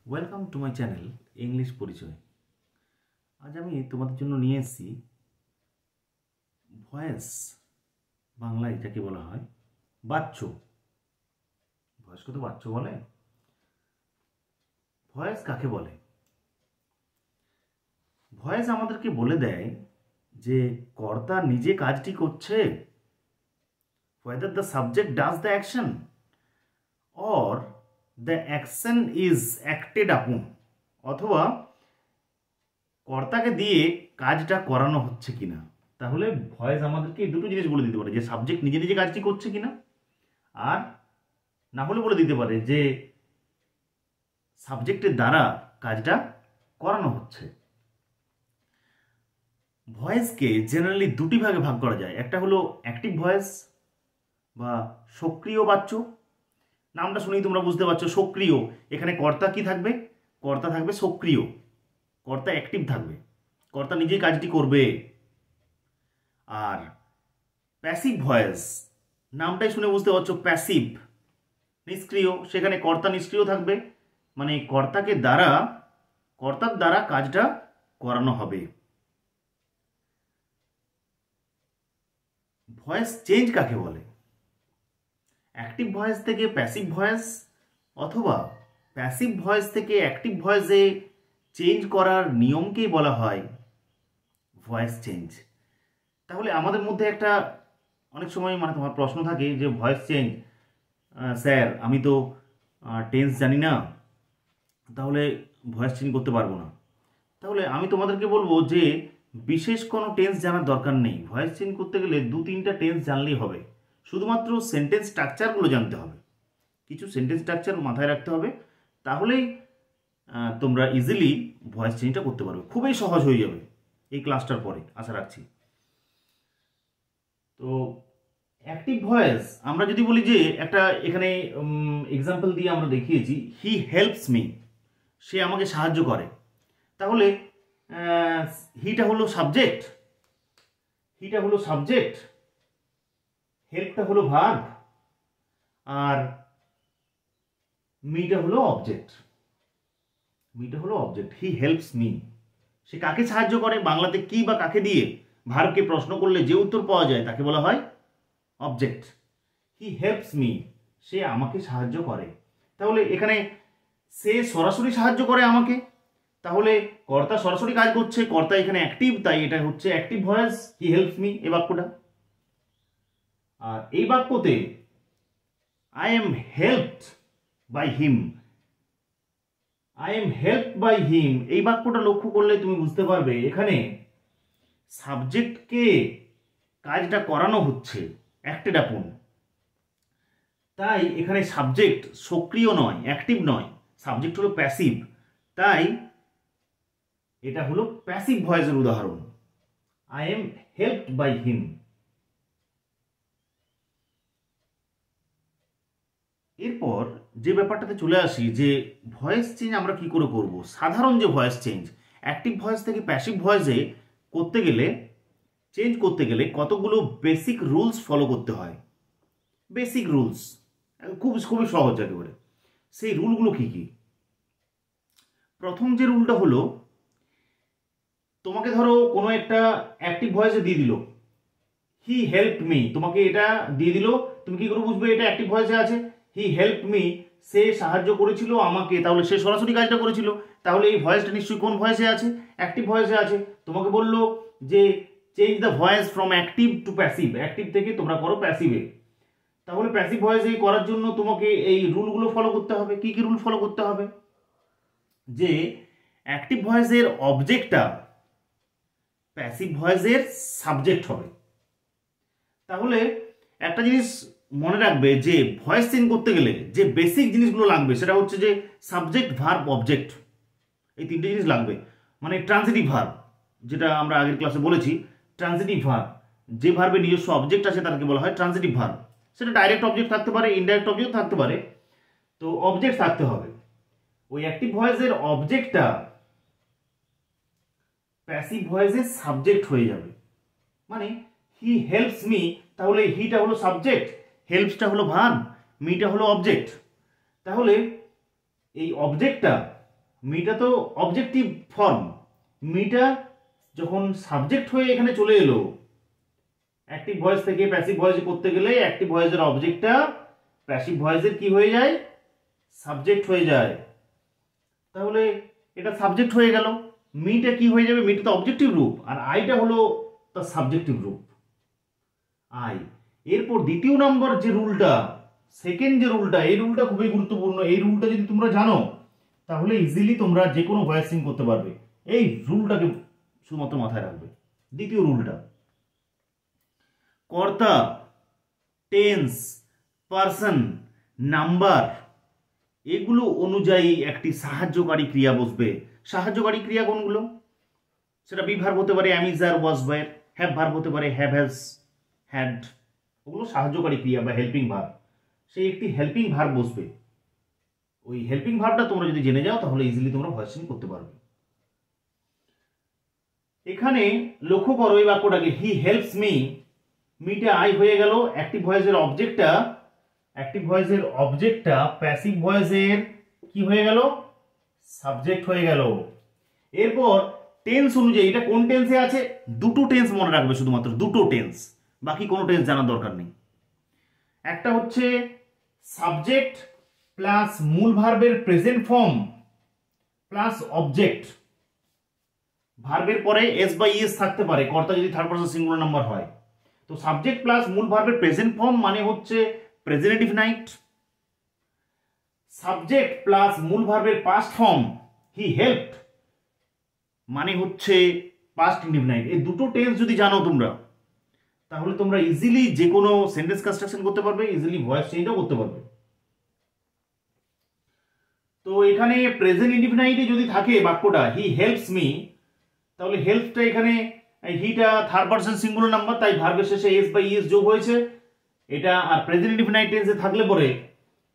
Welcome to my channel English পরিচয়। আজ আমি তোমাদের জন্য নিয়ে এসেছি ভয়েস, বাংলায় যাকে বলা হয় বাচ্য। ভয়েসকে তো বাচ্য বলে। ভয়েস কাকে বলে? ভয়েস আমাদেরকে বলে দেয় যে কর্তা নিজে কাজটি করছে, whether the subject does the action or the action is acted upon, অথবা কর্তাকে দিয়ে কাজটা করানো হচ্ছে কিনা। তাহলে ভয়েস আমাদেরকে এই দুটো জিনিস বলে দিতে পারে, যে সাবজেক্ট নিজে নিজে কাজটি করছে কিনা, আর না হলে বলে দিতে পারে যে সাবজেক্টের দ্বারা কাজটা করানো হচ্ছে। ভয়েসকে জেনারেলি দুটি ভাগে ভাগ করা যায়। একটা হলো অ্যাক্টিভ ভয়েস বা সক্রিয় বাচ্য। নামটা শুনেই তোমরা বুঝতে পারছো সক্রিয়। এখানে কর্তা কি থাকবে? কর্তা থাকবে সক্রিয়, কর্তা অ্যাক্টিভ থাকবে, কর্তা নিজেই কাজটি করবে। আর প্যাসিভ ভয়েস, নামটাই শুনে বুঝতে পারছো প্যাসিভ, নিষ্ক্রিয়। সেখানে কর্তা নিষ্ক্রিয় থাকবে, মানে কর্তার দ্বারা কাজটা করানো হবে। ভয়েস চেঞ্জ কাকে বলে? অ্যাক্টিভ ভয়েস থেকে প্যাসিভ ভয়েস অথবা প্যাসিভ ভয়েস থেকে অ্যাক্টিভ ভয়েসে চেঞ্জ করার নিয়মকেই বলা হয় ভয়েস চেঞ্জ। তাহলে আমাদের মধ্যে একটা অনেক সময় তোমার প্রশ্ন থাকে যে ভয়েস চেঞ্জ, স্যার আমি তো টেন্স জানি না, তাহলে ভয়েস চেঞ্জ করতে পারবো না। তাহলে আমি তোমাদেরকে বলবো যে বিশেষ কোনো টেন্স জানার দরকার নেই। ভয়েস চেঞ্জ করতে গেলে 2-3টা টেন্স জানলেই হবে। শুধুমাত্র সেন্টেন্স স্ট্রাকচারগুলো জানতে হবে, কিছু সেন্টেন্স স্ট্রাকচার মাথায় রাখতে হবে, তাহলেই তোমরা ইজিলি ভয়েস চেঞ্জটা করতে পারবে। খুবই সহজ হয়ে যাবে এই ক্লাসটার পরে, আশা রাখছি। তো অ্যাক্টিভ ভয়েস আমরা যদি বলি যে একটা এখানে এক্সাম্পল দিয়ে আমরা দেখিয়েছি, হি হেল্পস মি, সে আমাকে সাহায্য করে। তাহলে হিটা হলো সাবজেক্ট, হেল্পটা হলো ভার্ব, আর মিটা হলো অবজেক্ট। হি হেল্পস মি, সে কাকে সাহায্য করে? বাংলাতে কি বা কাকে দিয়ে ভার্বকে প্রশ্ন করলে যে উত্তর পাওয়া যায় তাকে বলা হয় অবজেক্ট। হি হেল্পস মি, সে আমাকে সাহায্য করে। তাহলে এখানে সে সরাসরি সাহায্য করে আমাকে, তাহলে কর্তা সরাসরি কাজ করছে, কর্তা এখানে অ্যাক্টিভ, তাই এটা হচ্ছে active voice, he helps me এই বাক্যটা। আর এই বাক্যতে I am helped by him, এই বাক্যটা লক্ষ্য করলে তুমি বুঝতে পারবে এখানে সাবজেক্টকে কাজটা করানো হচ্ছে, অ্যাক্টেড আপন। তাই এখানে সাবজেক্ট সক্রিয় নয়, অ্যাক্টিভ নয়, সাবজেক্ট হলো প্যাসিভ। তাই এটা হলো প্যাসিভ ভয়েসের উদাহরণ, I am helped by him. এরপর যে ব্যাপারটাতে চলে আসি যে ভয়েস চেঞ্জ আমরা কি করে করব। সাধারণ যে ভয়েস চেঞ্জ, অ্যাক্টিভ ভয়েস থেকে প্যাসিভ ভয়েসে চেঞ্জ করতে গেলে কতগুলো বেসিক রুলস ফলো করতে হয়। বেসিক রুলস খুবই সহজ একেবারে। সেই রুলগুলো কি কি? প্রথম যে রুলটা হলো, তোমাকে ধরো কোনো একটা অ্যাক্টিভ ভয়েসে দিয়ে দিল হি হেল্পড মি, তোমাকে এটা দিয়ে দিল, তুমি কি করে বুঝবে এটা অ্যাক্টিভ ভয়েসে আছে? হি হেল্পড মি, সে সাহায্য করেছিল আমাকে, তাহলে সে সরাসরি কাজটা করেছিল। তাহলে এই ভয়েসটা নিশ্চয়ই কোন ভয়েসে আছে? অ্যাক্টিভ ভয়েসে আছে। তোমাকে বললো যে change the voice from active to passive, active থেকে তোমরা করো প্যাসিভে। তাহলে প্যাসিভ ভয়েসে করার জন্য তোমাকে এই রুলগুলো ফলো করতে হবে। কি কি রুল ফলো করতে হবে? যে অ্যাক্টিভ ভয়েসের অবজেক্টটা প্যাসিভ ভয়েসের সাবজেক্ট হবে। তাহলে একটা জিনিস মনে রাখবে যে ভয়েস চেঞ্জ করতে গেলে যে বেসিক জিনিসগুলো লাগবে সেটা হচ্ছে যে সাবজেক্ট, ভার্ব, অবজেক্ট, এই তিনটে জিনিস লাগবে। মানে ট্রান্সিটিভ ভার্ব, যেটা আমরা আগের ক্লাসে বলেছি, ট্রান্সিটিভ ভার্ব, যে ভার্বে নিজস্ব অবজেক্ট আছে তাকে বলা হয় ট্রান্সিটিভ ভার্ব। সেটা ডাইরেক্ট অবজেক্ট থাকতে পারে, ইনডাইরেক্ট অবজেক্ট থাকতে পারে, তো অবজেক্ট থাকতে হবে। ওই অ্যাক্টিভ ভয়েসের অবজেক্টটা প্যাসিভ ভয়েসের সাবজেক্ট হয়ে যাবে। মানে হি হেল্পস মি, তাহলে হিটা হলো সাবজেক্ট, হেল্পসটা হলো ভার্ব, মিটা হলো অবজেক্ট। তাহলে এই অবজেক্টটা মিটা তো অবজেক্টিভ ফর্ম, মিটা যখন সাবজেক্ট হয়ে এখানে চলে এলো, অ্যাক্টিভ ভয়েস থেকে প্যাসিভ ভয়েসে করতে গেলে অ্যাক্টিভ ভয়েসের অবজেক্টটা প্যাসিভ ভয়েসের কি হয়ে যায়, সাবজেক্ট হয়ে যায়। তাহলে এটা সাবজেক্ট হয়ে গেল, মিটা কি হয়ে যাবে, মিটা তো অবজেক্টিভ রূপ, আর আইটা হলো তার সাবজেক্টিভ রূপ, আই। এরপর দ্বিতীয় নম্বর যে রুলটা, সেকেন্ড যে রুলটা, এই রুলটা খুবই গুরুত্বপূর্ণ। এই রুলটা যদি তোমরা জানো তাহলে ইজিলি তোমরা যে কোনো ভয়েসিং করতে পারবে। এই রুলটাকে শুধুমাত্র মাথায় রাখবে। দ্বিতীয় রুলটা, কর্তা, টেন্স, পার্সন, নাম্বার এগুলো অনুযায়ী একটি সাহায্যকারী ক্রিয়া বসবে। সাহায্যকারী ক্রিয়া কোনগুলো? সেটা বি ভার্ব হতে পারে, am, is, are, was, were. Have verb হতে পারে, হ্যাভ, হ্যাজ, হ্যাড। ওগুলো সাহায্যকারী ক্রিয়া বা হেল্পিং ভার্ব। সেই একটি হেল্পিং ভার্ব বসবে। ওই হেল্পিং ভার্বটা তোমরা যদি জেনে যাও তাহলে ইজিলি তোমরা ভয়েসিং করতে পারবে। এখানে লক্ষ্য করো এই বাক্যটাকে, হি হেল্পস মি, মিটা আই হয়ে গেল, অ্যাক্টিভ ভয়েসের অবজেক্টটা প্যাসিভ ভয়েসের কি হয়ে গেল, সাবজেক্ট হয়ে গেল। এরপর টেন্স অনুযায়ী, এটা কোন টেন্সে আছে, দুটো টেন্স মনে রাখবে, শুধুমাত্র দুটো টেন্স, বাকি কোনো টেন্স জানার দরকার নেই। একটা হচ্ছে সাবজেক্ট প্লাস মূল ভার্বের প্রেজেন্ট ফর্ম প্লাস অবজেক্ট। ভার্বের পরে এস বা ইএস থাকতে পারে, কর্তা যদি থার্ড পারসন সিঙ্গুলার নাম্বার হয়। তো সাবজেক্ট প্লাস মূল ভার্বের প্রেজেন্ট ফর্ম মানে হচ্ছে প্রেজেন্ট ইনডিফিনাইট। সাবজেক্ট প্লাস মূল ভার্বের পাস্ট ফর্ম হি হেল্পড মানে হচ্ছে পাস্ট ইনডিফিনাইট। এই দুটো টেন্স যদি জানো তোমরা তাহলে তোমরা ইজিলি যে কোনো সেন্টেন্স কনস্ট্রাকশন করতে পারবে, ইজিলি ভয়েস চেঞ্জও করতে পারবে। তো এখানে প্রেজেন্ট ইনডিফিনাইটে যদি থাকে বাক্যটা হি হেল্পস মি, তাহলে হেল্পটা এখানে হিটা থার্ড পারসন সিঙ্গুলার নাম্বার, তাই ভার্বের শেষে এস বা ইএস যোগ হয়েছে এটা। আর প্রেজেন্ট ইনডিফিনাইট টেন্সে থাকলে পরে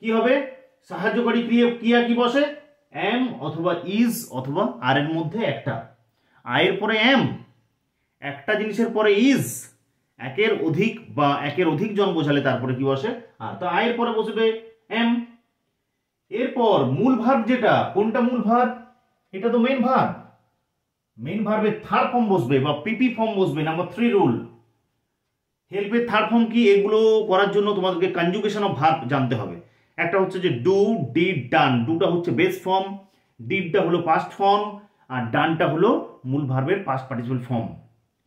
কি হবে, সাহায্যকারী ক্রিয়া কি বসে, এম অথবা ইজ অথবা আর এর মধ্যে একটা। আয়ের পরে এম, একটা জিনিসের পরে ইজ, একের অধিক বা একের অধিক জন বোঝালে তারপরে কি বসে, আর তো আয়ের পরে বসবে এম। এরপর মূল ভার্ব যেটা, কোনটা মূল ভার্ব, এটা তো মেইন ভার্ব। মেইন ভার্বের থার্ড ফর্ম বসবে বা পিপি ফর্ম বসবে, নাম্বার 3 রুল। হেল্পের থার্ড ফর্ম কি, এগুলো করার জন্য তোমাদেরকে কনজুগেশন অফ ভার্ব জানতে হবে। একটা হচ্ছে যে ডু, ডিড, ডান। ডুটা হচ্ছে বেস ফর্ম, ডিডটা হলো পাস্ট ফর্ম, আর ডানটা হলো মূল ভার্বের পাস্ট পার্টিসিপল ফর্ম।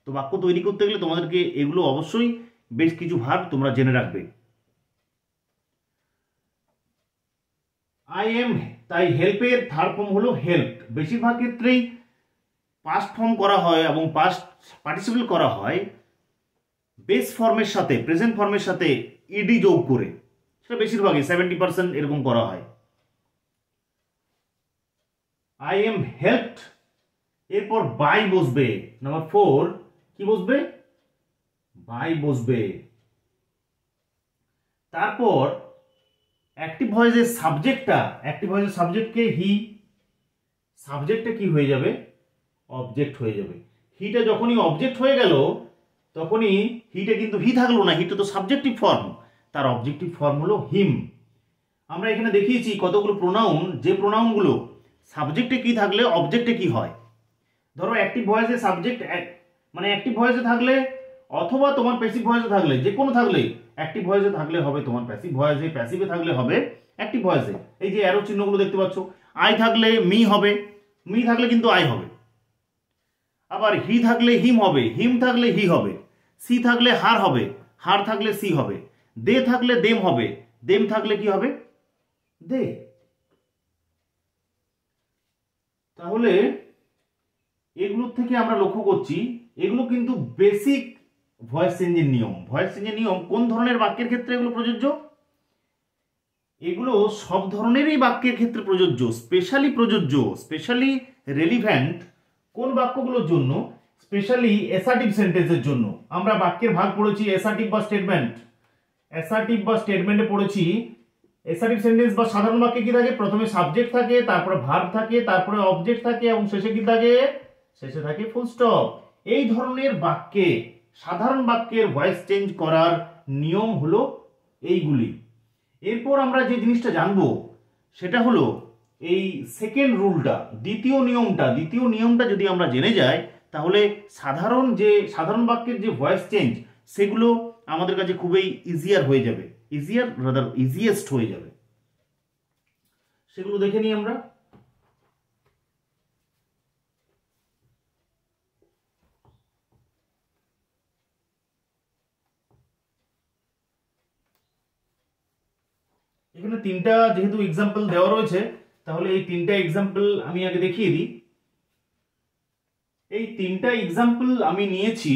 তো বাক্য তৈরি করতে গেলে তোমাদেরকে এগুলো অবশ্যই বেশ কিছু ভার্ব তোমরা জেনে রাখবে। আই এম, তাই হেল্পের থার্ড ফর্ম হলো হেল্প। বেশিরভাগ ক্ষেত্রেই পাস্ট ফর্ম করা হয় এবং পাস্ট পার্টিসিপল করা হয় বেস ফর্মের সাথে, প্রেজেন্ট ফর্মের সাথে ইডি যোগ করে, সেটা বেশিরভাগই 70% এরকম করা হয়। আই এম হেল্পড, এরপর বাই বসবে, নাম্বার 4 কি বসবে, বাই বসবে। তারপর অ্যাক্টিভ ভয়েসের সাবজেক্টটা, অ্যাক্টিভ ভয়েসের সাবজেক্টকে হি, সাবজেক্টটা কি হয়ে যাবে, অবজেক্ট হয়ে যাবে। হিটা যখনই অবজেক্ট হয়ে গেল তখনই হিটা কিন্তু হি থাকলো না, হিটা তো সাবজেক্টিভ ফর্ম, তার অবজেক্টিভ ফর্ম হলো হিম। আমরা এখানে দেখিয়েছি কতগুলো প্রোনাউন, যে প্রোনাউনগুলো সাবজেক্টে কি থাকলে অবজেক্টে কি হয়। ধরো অ্যাক্টিভ ভয়েসে সাবজেক্ট মানে অ্যাক্টিভ ভয়েসে থাকলে অথবা তোমার প্যাসিভ ভয়েসে থাকলে, যে কোনো থাকলে, অ্যাক্টিভ ভয়েসে থাকলে হবে তোমার প্যাসিভ ভয়েসে, প্যাসিভে থাকলে হবে অ্যাক্টিভ ভয়েসে। এই যে অ্যারো চিহ্নগুলো দেখতে পাচ্ছ, আই থাকলে মি হবে, মি থাকলে কিন্তু আই হবে। আবার হি থাকলে হিম হবে, হিম থাকলে হি হবে। সি থাকলে হার হবে, হার থাকলে সি হবে। দে থাকলে দেম হবে, দেম থাকলে কি হবে, দে। তাহলে এগুলোর থেকে আমরা লক্ষ্য করছি এগুলো কিন্তু বেসিক ভয়েস চেঞ্জের নিয়ম। ভয়েস চেঞ্জের নিয়ম কোন ধরনের বাক্যের ক্ষেত্রে এগুলো প্রযোজ্য, এগুলো সব ধরনেরই বাক্যের ক্ষেত্রে প্রযোজ্য। স্পেশালি রেলিভেন্ট কোন বাক্যগুলোর জন্য, স্পেশালি অ্যাসার্টিভ সেন্টেন্সের জন্য। আমরা বাক্যের ভাগ পড়েছি অ্যাসার্টিভ বা স্টেটমেন্ট, অ্যাসার্টিভ বা স্টেটমেন্টে পড়েছি অ্যাসার্টিভ সেন্টেন্স বা সাধারণ বাক্যে কি থাকে, প্রথমে সাবজেক্ট থাকে, তারপরে ভার্ব থাকে, তারপরে অবজেক্ট থাকে এবং শেষে কি থাকে, শেষে থাকে ফুল স্টপ। এই ধরনের বাক্যে, সাধারণ বাক্যের ভয়েস চেঞ্জ করার নিয়ম হলো এইগুলি। এরপর আমরা যে জিনিসটা জানবো সেটা হলো এই সেকেন্ড রুলটা, দ্বিতীয় নিয়মটা যদি আমরা জেনে যাই, তাহলে সাধারণ বাক্যের যে ভয়েস চেঞ্জ সেগুলো আমাদের কাছে খুবই ইজিয়েস্ট হয়ে যাবে। সেগুলো দেখে নিই আমরা। এখানে তিনটা যেহেতু এক্সাম্পল দেওয়া রয়েছে, তাহলে এই তিনটা এক্সাম্পল আমি আগে দেখিয়ে দিই। এই তিনটা এক্সাম্পল আমি নিয়েছি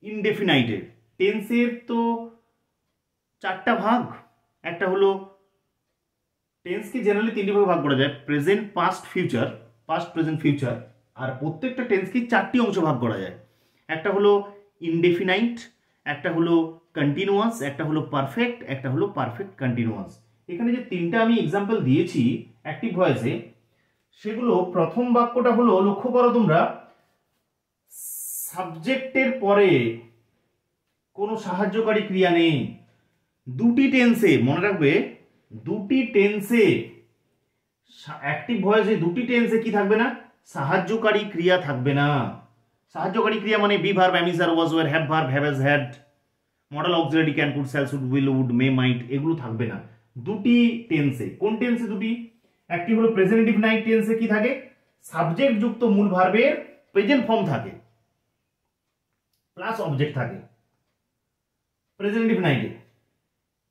ইনডেফিনাইটের। টেন্সের তো চারটা ভাগ। একটা হলো, টেন্সকে জেনারেলি তিনটি ভাগে ভাগ করা যায়, প্রেজেন্ট, পাস্ট, ফিউচার। আর প্রত্যেকটা টেন্সকে চারটি অংশ ভাগ করা যায়। একটা হলো ইনডেফিনাইট, একটা হলো কন্টিনিউয়াস, একটা হলো পারফেক্ট, একটা হলো পারফেক্ট কন্টিনিউয়াস। এখানে যে তিনটা আমি এক্সাম্পল দিয়েছি অ্যাক্টিভ ভয়েসে, সেগুলো প্রথম বাক্যটা হলো, লক্ষ্য করো তোমরা, সাবজেক্টের পরে কোনো সাহায্যকারী ক্রিয়া নেই। দুটি টেন্সে, মনে রাখবে, দুটি টেন্সে অ্যাক্টিভ ভয়েসে দুটি টেন্সে কি থাকবে না? সাহায্যকারী ক্রিয়া থাকবে না। সাহায্যকারী ক্রিয়া মানে be verb, am is, are, was, were, have verb, have has, had, modal auxiliary, can, could, shall, should, will, would, may, might, এগুলো থাকবে না দুটি টেন্সে। কোন টেন্সে দুটি? একটি হলো প্রেজেন্ট ইনডিফিনাইট টেন্সে কি থাকে? সাবজেক্ট যুক্ত মূল ভার্বের প্রেজেন্ট ফর্ম থাকে প্লাস অবজেক্ট থাকে প্রেজেন্ট ইনডিফিনাইটে।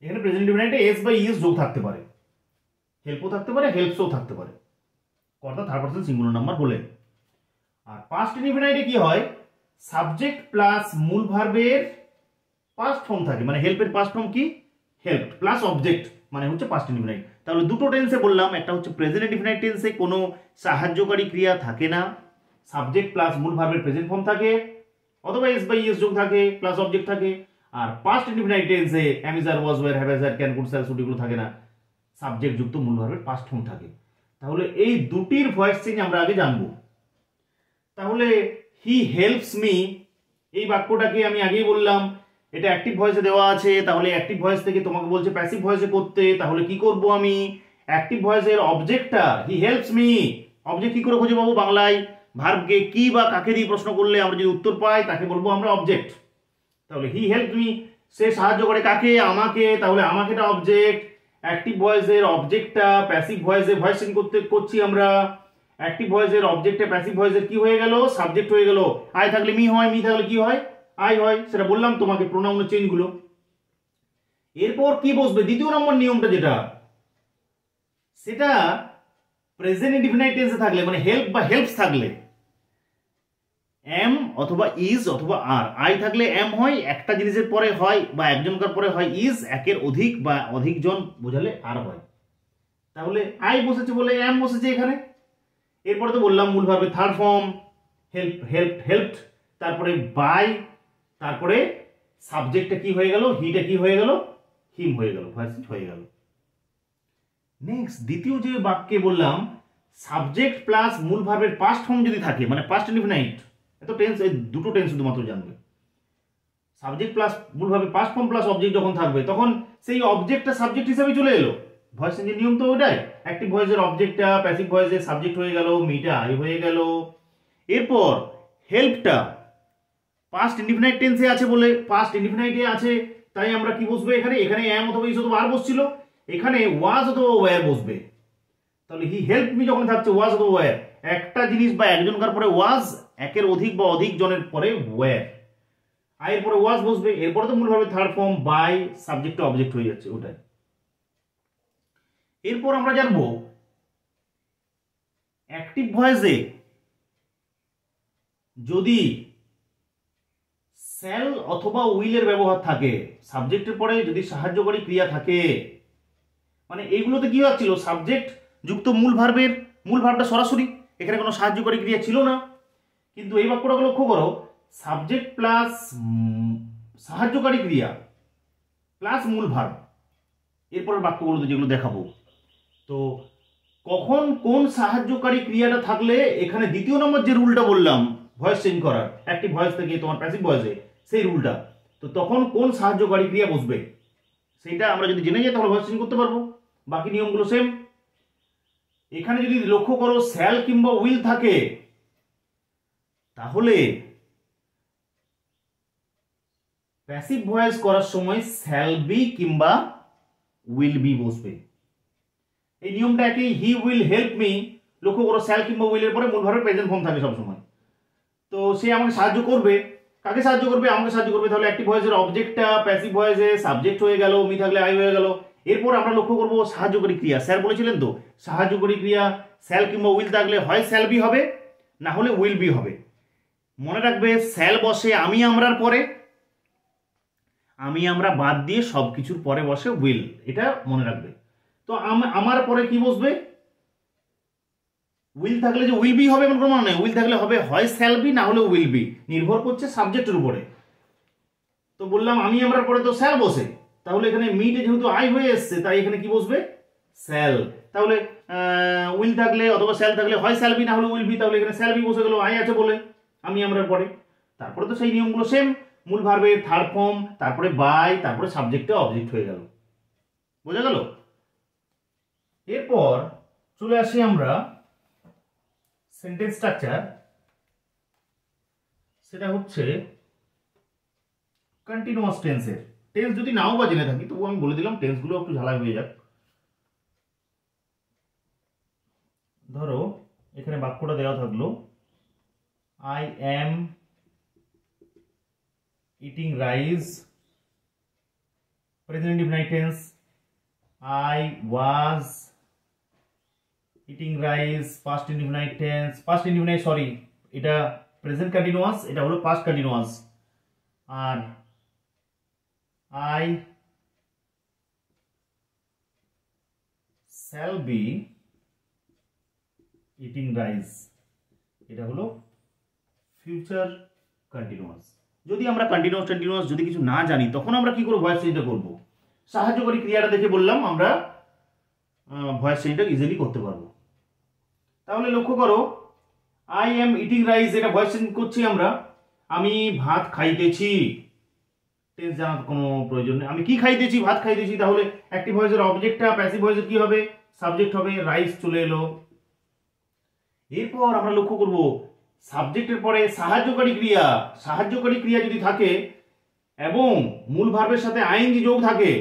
এখানে প্রেজেন্ট ইনডিফিনাইটে এস বা ইএস যোগ থাকতে পারে, হেল্পও থাকতে পারে, হেল্পসও থাকতে পারে, কর্তা থার্ড পারসন সিঙ্গুলার নাম্বার হলে। আর পাস্ট ইনডিফিনাইটে কি হয়? সাবজেক্ট প্লাস মূল ভার্বের পাস্ট ফর্ম থাকে, মানে হেল্পের পাস্ট ফর্ম কি? হেল্প প্লাস অবজেক্ট, মানে হচ্ছে পাস্ট ইনডিফিনাইট। তাহলে দুটো টেন্সে বললাম, একটা হচ্ছে প্রেজেন্ট ইনডিফিনাইট টেন্সে কোনো সাহায্যকারী ক্রিয়া থাকে না, সাবজেক্ট প্লাস মূল ভার্বের প্রেজেন্ট ফর্ম থাকে, অথবা এস বাই এস যোগ থাকে প্লাস অবজেক্ট থাকে। আর পাস্ট ইনডিফিনাইট টেন্সে am is, are, was, were, have has, had, can, could, shall, should, এগুলো থাকে না, সাবজেক্ট যুক্ত মূল ভার্বের পাস্ট ফর্ম থাকে। তাহলে এই দুটির ভয়েস চেঞ্জ আমরা আগে জানবো। তাহলে হি হেল্পস মি, এই বাক্যটাকে আমি আগেই বললাম এটা অ্যাক্টিভ ভয়েসে দেওয়া আছে। তাহলে অ্যাক্টিভ ভয়েস থেকে তোমাকে বলছে প্যাসিভ ভয়েসে করতে, তাহলে কি করব আমি? অ্যাক্টিভ ভয়েসের অবজেক্টটা, হি হেল্পস মি, অবজেক্ট কি করে খুঁজে পাবো বাংলায়? ভার্বকে কি বা কাকে দিয়ে প্রশ্ন করলে আমরা যদি উত্তর পাই তাকে বলবো আমরা অবজেক্ট। তাহলে হি হেল্পস মি, সে সাহায্য করে কাকে? আমাকে। তাহলে আমাকেটা অবজেক্ট, অ্যাক্টিভ ভয়েসের অবজেক্টটা প্যাসিভ ভয়েসে ভয়েস চেঞ্জ করছি আমরা। অ্যাক্টিভ ভয়েসের অবজেক্টে প্যাসিভ ভয়েসের কি হয়ে গেল? সাবজেক্ট হয়ে গেল। আই থাকলে মি হয়, মি থাকলে কি হয়? আই হয়। সেটা বললাম তোমাকে প্রোনাউনের চেঞ্জ গুলো। এরপর কি বসবে? দ্বিতীয় নম্বর নিয়মটা যেটা, সেটা প্রেজেন্ট ইনডিফিনাইট টেন্সে থাকলে, মানে হেল্প বা হেল্পস থাকলে এম অথবা ইজ অথবা আর, আই থাকলে এম হয়, একটা জিনিসের পরে হয় বা একজনকার পরে হয় ইজ, একের অধিক বা অধিকজন বোঝালে আর হয়। তাহলে আই বসেছে বলে এম বসেছে এখানে। এরপরে তো বললাম মূল ভাবে থার্ড ফর্ম, হেল্প, হেল্পড, তারপরে বাই, তারপরে সাবজেক্টটা কি হয়ে গেল? হিটা কি হয়ে গেল? হিম হয়ে গেল, ভয়েস হয়ে গেল। নেক্সট দ্বিতীয় যে বাক্যে বললাম সাবজেক্ট প্লাস মূল ভার্বের পাস্ট ফর্ম যদি থাকে, মানে পাস্ট ইনডিফিনাইট, এত টেন্স, এই দুটো টেন্স শুধুমাত্র জানবে। সাবজেক্ট প্লাস মূল ভার্বের পাস্ট ফর্ম প্লাস অবজেক্ট যখন থাকবে, তখন সেই অবজেক্টটা সাবজেক্ট হিসেবে চলে এলো। ভয়েস চেঞ্জের নিয়ম তো ওটাই, অ্যাক্টিভ ভয়েসের অবজেক্টটা প্যাসিভ ভয়েসের সাবজেক্ট হয়ে গেল, মিটা আই হয়ে গেল। এরপর হেল্পটা পাস্ট ইনডিফিনাইট টেন্সে আছে বলে, পাস্ট ইনডিফিনাইটে আছে তাই আমরা কি বসবে এখানে? এখানে এম অথবা ইজ অথবা আর বসছিল, এখানে ওয়াজ অথবা ওয়্যার বসবে। তাহলে হি হেল্প মি যখন থাকছে ওয়াজ অথবা ওয়্যার, একটা জিনিস বা একজনকার পরে ওয়াজ, একের অধিক বা অধিক জনের পরে ওয়্যার, আয়ের পরে ওয়াজ বসবে। এরপরে তো মূল ভাবে থার্ড ফর্ম বাই, সাবজেক্টটা অবজেক্ট হয়ে যাচ্ছে ওটাই। এরপর আমরা জানবো অ্যাক্টিভ ভয়েসে যদি শ্যাল অথবা উইলের ব্যবহার থাকে, সাবজেক্টের পরে যদি সাহায্যকারী ক্রিয়া থাকে, মানে এইগুলোতে কি হচ্ছিল? সাবজেক্ট যুক্ত মূল ভার্বটা সরাসরি, এখানে কোনো সাহায্যকারী ক্রিয়া ছিল না। কিন্তু এই বাক্যটাকে লক্ষ্য করো, সাবজেক্ট প্লাস সাহায্যকারী ক্রিয়া প্লাস মূল ভার্ব। এরপরের বাক্যগুলোতে যেগুলো দেখাবো, তো কখন কোন সাহায্যকারী ক্রিয়াটা থাকলে, এখানে দ্বিতীয় নম্বর যে রুলটা বললাম ভয়েস চেঞ্জ করার, অ্যাক্টিভ ভয়েস থেকে তোমার প্যাসিভ ভয়েসে, সেই রুলটা, তো তখন কোন সাহায্যকারী ক্রিয়া বসবে সেইটা আমরা যদি জেনে যাই তাহলে ভয়েস চেঞ্জ করতে পারবো। বাকি নিয়মগুলো সেম। এখানে যদি লক্ষ্য করো শ্যাল কিংবা উইল থাকে, তাহলে প্যাসিভ ভয়েস করার সময় শ্যাল বি কিংবা উইল বি বসবে। এই নিয়মটা একই, হি উইল হেল্প মি, লক্ষ্য করো শ্যাল কিংবা উইলের পরে মূল ভার্বের প্রেজেন্ট ফর্ম থাকে সবসময়। তো সে আমাকে সাহায্য করবে, কাকে সাহায্য করবে? আমাকে সাহায্য করবে। তাহলে অ্যাক্টিভ ভয়েসের অবজেক্টটা প্যাসিভ ভয়েসে সাবজেক্ট হয়ে গেল, মি থাকলে আই হয়ে গেল। এরপর আমরা লক্ষ্য করব সাহায্যকারী ক্রিয়া, স্যার বলেছিলেন তো সাহায্যকারী ক্রিয়া শ্যাল কিংবা উইল থাকলে হয় শ্যাল বি হবে, না হলে উইল বি হবে। মনে রাখবে শ্যাল বসে আমি আমরার পরে, আমি আমরা বাদ দিয়ে সবকিছুর পরে বসে উইল, এটা মনে রাখবে। তো আমার পরে কি বসবে? উইল থাকলে যে উইল বি হবে এমন কোনো মানে নেই, উইল থাকলে হবে হয় শ্যাল বি না হলে উইল বি, নির্ভর করছে সাবজেক্টের উপরে। তো বললাম আমি আমরার পরে তো শ্যাল বসে, তাহলে এখানে মিটে যেহেতু আই হয়ে এসছে তাই এখানে কি বসবে? শ্যাল। তাহলে উইল থাকলে অথবা শ্যাল থাকলে হয় শ্যাল বি না হলে উইল বি, তাহলে এখানে শ্যাল বি বসে গেল আই আছে বলে আমি আমরার পরে। তারপরে তো সেই নিয়মগুলো সেম, মূল ভার্বের থার্ড ফর্ম, তারপরে বাই, তারপরে সাবজেক্টে অবজেক্ট হয়ে গেল। বোঝা গেল? এরপর চলে আসি আমরা সেন্টেন্স স্ট্রাকচার, সেটা হচ্ছে কন্টিনিউয়াস টেন্সের। টেন্স যদি নাও বা জেনে থাকি তবু আমি বলে দিলাম, টেন্সগুলো একটু ঝালাই হয়ে যাক। ধরো এখানে বাক্যটা দেওয়া থাকলো, I am eating rice, present indefinite tense. I was eating rice, past indefinite tense, past indefinite sorry এটা প্রেজেন্ট কন্টিনিউয়াস, এটা হলো পাস্ট কন্টিনিউয়াস। আর I shall be eating rice, এটা হলো ফিউচার কন্টিনিউয়াস। যদি আমরা কন্টিনিউয়াস যদি কিছু না জানি তখন আমরা কি করব? ভয়েস চেঞ্জটা করব। সাহায্যকারী ক্রিয়াটা দেখে বললাম আমরা ভয়েস চেঞ্জটা ইজিলি করতে পারবো। তাহলে লক্ষ্য করো আই এম ইটিং রাইস, এটা ভয়েস চেঞ্জ করছি আমরা, আমি ভাত খাইতেছি। টেন্স জানার কোনো প্রয়োজন নেই, আমি কি খাইতেছি? ভাত খাইতেছি। তাহলে অ্যাক্টিভ ভয়েসের অবজেক্টটা প্যাসিভ ভয়েসের কি হবে? সাবজেক্ট হবে, রাইস চলে এলো। এরপর আমরা লক্ষ্য করব সাবজেক্টের পরে সাহায্যকারী ক্রিয়া, সাহায্যকারী ক্রিয়া যদি থাকে এবং মূল ভার্বের সাথে আইএনজি যোগ থাকে,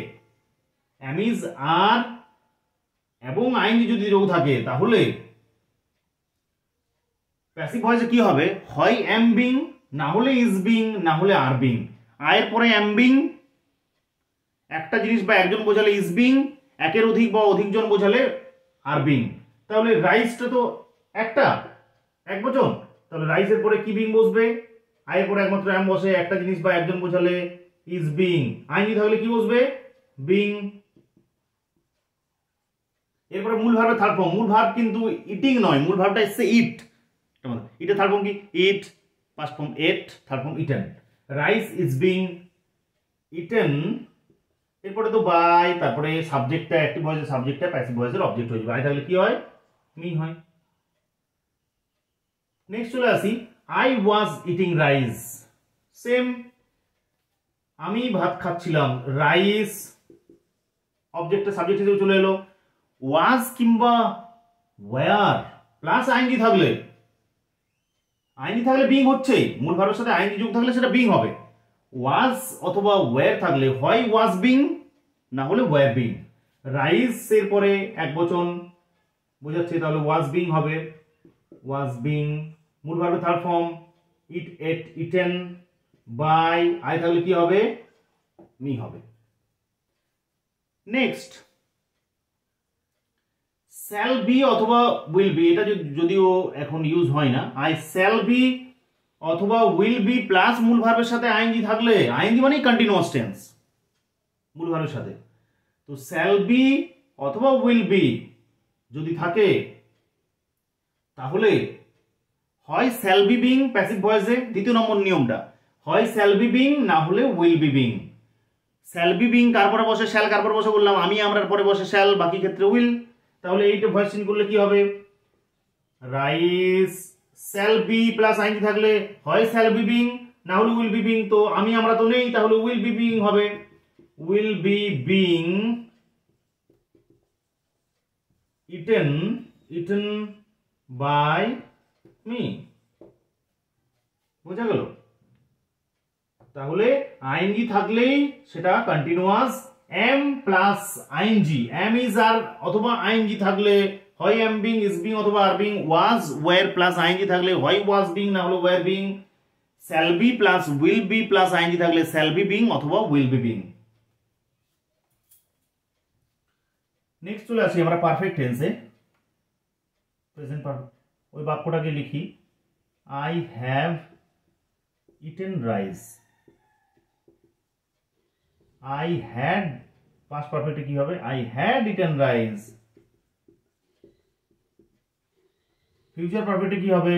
অ্যামিজ আর এবং আইএনজি যদি যোগ থাকে, তাহলে প্যাসিভ ভয়েসে কি হবে? হয় এম বিং, না হলে ইজ বিং, না হলে আর বিং। আয়ের পরে এম বিং, একটা জিনিস বা একজন বোঝালে ইজ বিং, একের অধিক বা অধিকজন বোঝালে আর বিং। তাহলে রাইসটা তো একটা এক বচন, তাহলে রাইসের পরে কি বিং বসবে? আয়ের পরে একমাত্র এম বসে, একটা জিনিস বা একজন বোঝালে ইজ বিং, আইনজি থাকলে কি বসবে? বিং। এরপরে মূল ভার্বের থার্ড ফর্ম, মূল ভার্ব কিন্তু ইটিং নয়, মূল ভার্বটা এসছে ইট, ইটের থার্ড ফর্ম কি? Eat, past form ate, third form eaten. Rice is being eaten. এরপরে তো বাই, তারপরে সাবজেক্টটা অ্যাক্টিভ ভয়েসের সাবজেক্টটা প্যাসিভ ভয়েসের অবজেক্ট হয়ে যাবে। আই থাকলে কি হয়? মি হয়। নেক্সট চলে আসি, I was eating rice, same, আমি ভাত খাচ্ছিলাম। রাইস অবজেক্টটা সাবজেক্ট হিসেবে চলে এলো। ওয়াজ কিংবা ওয়্যার প্লাস আইএনজি থাকলে, আইএনজি থাকলে বিং হচ্ছে, মূল ভার্বের সাথে আইএনজি যোগ থাকলে সেটা বিং হবে। ওয়াজ অথবা ওয়্যার থাকলে হয় ওয়াজ বিং না হলে ওয়্যার বিং। রাইস এর পরে এক বচন বোঝাচ্ছে, তাহলে ওয়াজ বিং হবে, ওয়াজ বিং। মূল ভার্বের third form eat, ate, eaten. By, I থাকলে কি হবে? মি হবে। নেক্সট শ্যাল বি অথবা উইল বি, এটা যদিও এখন ইউজ হয় না। আই শ্যাল বি অথবা উইল বি প্লাস মূল ভার্বের সাথে আইএনজি থাকলে, আইএনজি মানে কন্টিনিউয়াস টেন্স মূল ভার্বের সাথে, তো শ্যাল বি অথবা উইল বি যদি থাকে তাহলে হয় শ্যাল বি বিং প্যাসিভ ভয়েসে, দ্বিতীয় নম্বর নিয়মটা, হয় শ্যাল বি বিং না হলে will be being. Shall be being কার পরে বসে? শ্যাল কার পরে বসে বললাম? আমি আমরার পরে বসে শ্যাল, বাকি ক্ষেত্রে উইল। তাহলে এইটা ভয়েস চেঞ্জ করলে কি হবে? Rice shall be plus ING থাকলে হয় শ্যাল বি বিং না হলে উইল বি বিং। তো আমি আমরা তো নেই, তাহলে উইল বি বিং হবে, will be being eaten eaten by me. বোঝা গেল? তাহলে আইএনজি থাকলেই সেটা continuous, am plus ING, am is are অথবা আইএনজি থাকলে হয় এম বিং, ইজ বিং অথবা are being, was were plus ING থাকলে হয় ওয়াজ বিং না হলে were being, shall be plus will be plus ING থাকলে শ্যাল বি বিং অথবা উইল বি বিং। নেক্সট চলে আসি আমরা পারফেক্ট টেন্সে। প্রেজেন্ট পারফেক্ট, ওই বাক্যটাকে লিখি, I have eaten rice. I had, past পারফেক্টে কি হবে? I had eaten rice. Future পারফেক্টে কি হবে?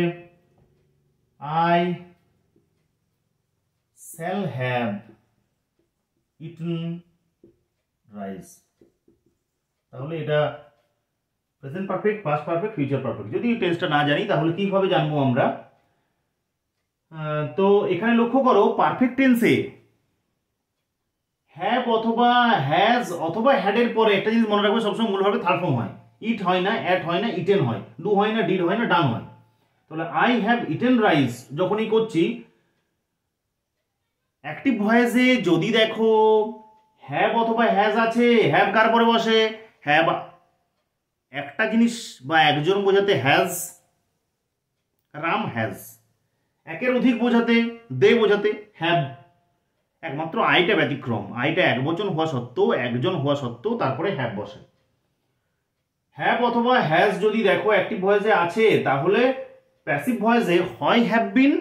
I shall have eaten rice. তাহলে এটা present perfect, past perfect, future perfect. যদি টেন্সটা না জানি তাহলে কিভাবে জানবো আমরা? তো এখানে লক্ষ্য করো, পারফেক্ট টেন্সে হ্যাভ অথবা হ্যাজ অথবা হ্যাড এর পরে একটা জিনিস মনে রাখবে, সবসময় মূল ভাবে থার্ড ফর্ম হয়। ইট হয় না, অ্যাট হয় না, ইটেন হয়, ডু হয় না, ডিড হয় না, ডান হয়। তাহলে আই হ্যাভ ইটেন রাইস যখনই করছি, অ্যাক্টিভ ভয়েসে যদি দেখো হ্যাভ অথবা হ্যাজ আছে, হ্যাভ কার পরে বসে? হ্যাভ একটা জিনিস বা একজন বোঝাতে হ্যাজ, রাম হ্যাজ। একের অধিক বোঝাতে, দে বোঝাতে হ্যাভ। একমাত্র আইটা ব্যতিক্রম, আইটা একবচন হওয়া সত্ত্বেও, একজন হওয়া সত্ত্বেও তারপরে হ্যাভ বসে। হ্যাভ অথবা হ্যাজ যদি দেখো অ্যাক্টিভ ভয়েসে আছে, তাহলে প্যাসিভ ভয়েসে হয় হ্যাভ বিন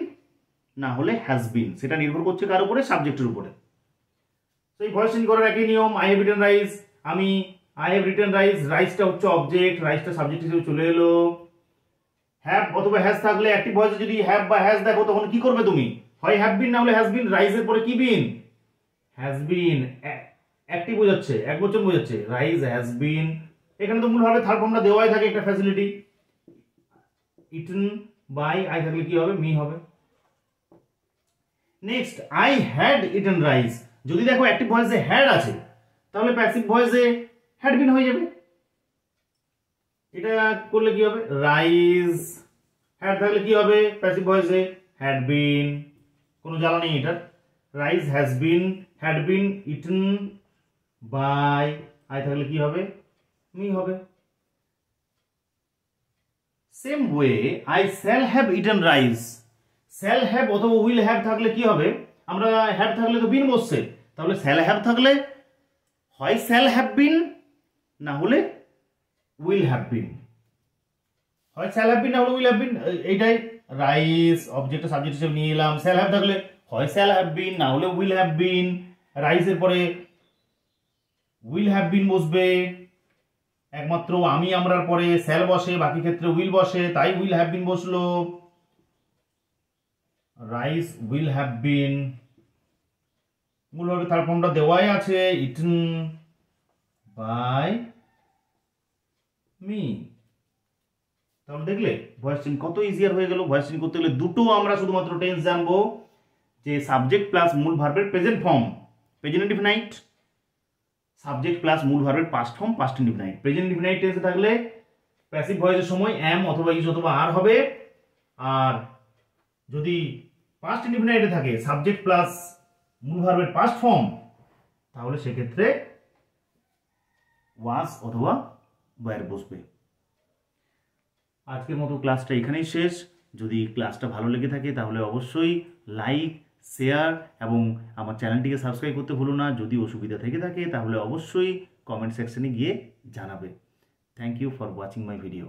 না হলে হ্যাজ বিন। সেটা নির্ভর করছে কার উপরে? সাবজেক্টের উপরে। সেই ভয়েস চেঞ্জ করার একই নিয়ম। আই হ্যাভ রিটেন রাইস, আমি আই হ্যাভ রিটেন রাইস, রাইসটা হচ্ছে অবজেক্ট, রাইসটা সাবজেক্ট হিসেবে চলে এলো। হ্যাভ অথবা হ্যাজ থাকলে অ্যাক্টিভ ভয়েসে যদি হ্যাভ বা হ্যাজ দেখো, তখন কি করবে তুমি? হয় হ্যাভ বিন না হলে হ্যাজ বিন। রাইসের পরে কি বিন? Has been. অ্যাক্টিভ বোঝাচ্ছে, একবচন বোঝাচ্ছে, রাইস হ্যাজ বিন। এখানে তো মূলভাবে থার্ড ফর্মটা দেওয়াই থাকে, একটা ফ্যাসিলিটি। ইটেন বাই আই থাকলে কি হবে? মি হবে। Next, I had eaten rice যদি দেখো অ্যাক্টিভ ভয়েসে হ্যাড আছে, তাহলে প্যাসিভ ভয়েসে হ্যাড বিন হয়ে যাবে। এটা করলে কি হবে? রাইস হ্যাড থাকলে কি হবে? প্যাসিভ ভয়েসে হ্যাড বিন। কোনো জ্বালা নেই এটার। Rice has been, had been eaten by I থাকলে কি হবে? মি হবে। Same way, I shall have eaten rice, shall have অথবা উইল হ্যাভ থাকলে কি হবে? আমরা হ্যাভ থাকলে তো বিন বসছে, তাহলে শ্যাল হ্যাভ থাকলে হয় শ্যাল হ্যাভ বিন না হলে উইল হ্যাভ বিন। হয় শ্যাল হ্যাভ বিন না হলে উইল হ্যাভ বিন। এইটাই রাইস অবজেক্ট সাবজেক্ট হিসেবে নিয়ে এলাম। শ্যাল হ্যাভ থাকলে হয় শ্যাল হ্যাভ বিন না হলে উইল হ্যাভ বিন। রাইসের পরে উইল হ্যাভ বিন বসবে। একমাত্র আমি আমরার পরে শ্যাল বসে, বাকি ক্ষেত্রে উইল বসে, তাই উইল হ্যাভ বিন বসলো। Rice will have been. মূলভাবে তার ফর্মটা দেওয়াই আছে, ইটেন বাই মি। তাহলে দেখলে ভয়েস চেঞ্জ কত ইজিয়ার হয়ে গেল। ভয়েস চেঞ্জ করতে গেলে দুটো আমরা শুধুমাত্র টেন্স জানবো, যে সাবজেক্ট প্লাস মূল ভার্বের present form present indefinite, subject plus মূল ভার্বের past form past indefinite. Present indefinite টেন্সে থাকলে প্যাসিভ ভয়েসের সময় এম অথবা ইজ অথবা আর হবে, আর যদি পাস্ট ইনডিফিনাইটে থাকে সাবজেক্ট প্লাস মূল ভার্বের পাস্ট ফর্ম, তাহলে সেক্ষেত্রে ওয়াজ অথবা ওয়্যার বসবে। আজকের মতো ক্লাসটা এখানেই শেষ। যদি ক্লাসটা ভালো লেগে থাকে তাহলে অবশ্যই লাইক, শেয়ার এবং আমার চ্যানেলটিকে সাবস্ক্রাইব করতে ভুলো না। যদি অসুবিধা থেকে থাকে তাহলে অবশ্যই কমেন্ট সেকশনে গিয়ে জানাবে। Thank you for watching my video.